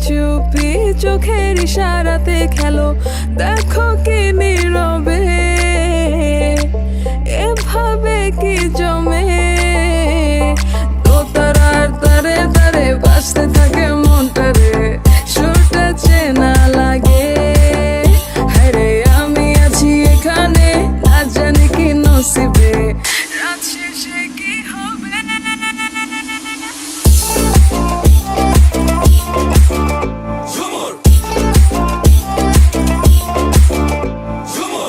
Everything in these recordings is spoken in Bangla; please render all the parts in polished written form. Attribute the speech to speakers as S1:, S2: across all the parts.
S1: চুপি চোখের ইশারাতে খেলো, দেখো কি নীরবে এভাবে কি জমে। দোতারার তারে তারে বাজতে থাকে মনটারে, সুরটা চেনা লাগে। হায়রে আমি আছি এখানে, না জানি কি নসিবে, রাত শেষে কি হবে।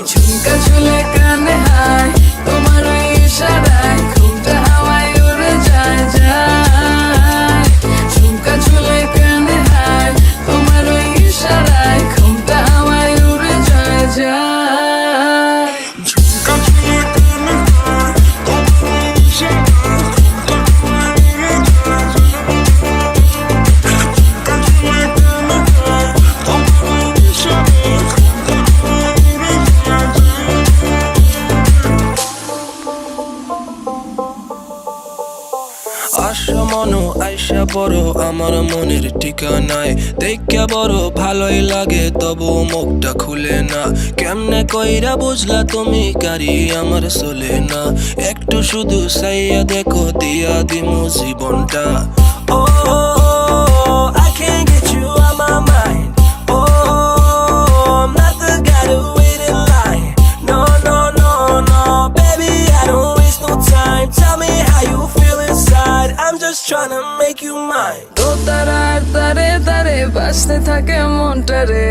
S1: ঝুমকা ঝুলে কানে হায়, তোমার ওই ইশারায় ঘুমটা হাওয়ায় উড়ে যায় যায়। ঝুমকা ঝুলে কানে হায়, তোমার ওই ইশারায় ঘুমটা হাওয়ায় উড়ে যায় যায়।
S2: ঝুমকা ঝুলে কানে হায়, তোমার ওই ইশারায় ঘুমটা হাওয়ায় উড়ে যায় যায়। ঝুমকা ঝুলে কানে হায়, তোমার ওই ইশারায় ঘুমটা হাওয়ায় উড়ে যায় যায়।
S3: আশা মনো আইসা বড় আমার মনের ঠিকানায়, দেখা বড় ভালোই লাগে তবু মুখটা খুলে না। কেমনে কইরা বুঝলা তুমি কারি আমার চলে না, একটু শুধু চাইয়া দেখো দিয়া দিমু জীবনটা। ও I can't get you out my mind. Oh, I'm not the guy to wait in line. No, no, no, no, baby, I don't waste no time. Tell me how you feel inside. I'm just trying to make you mine.
S1: দোতারার তারে তারে বাজতে থাকে মনটারে,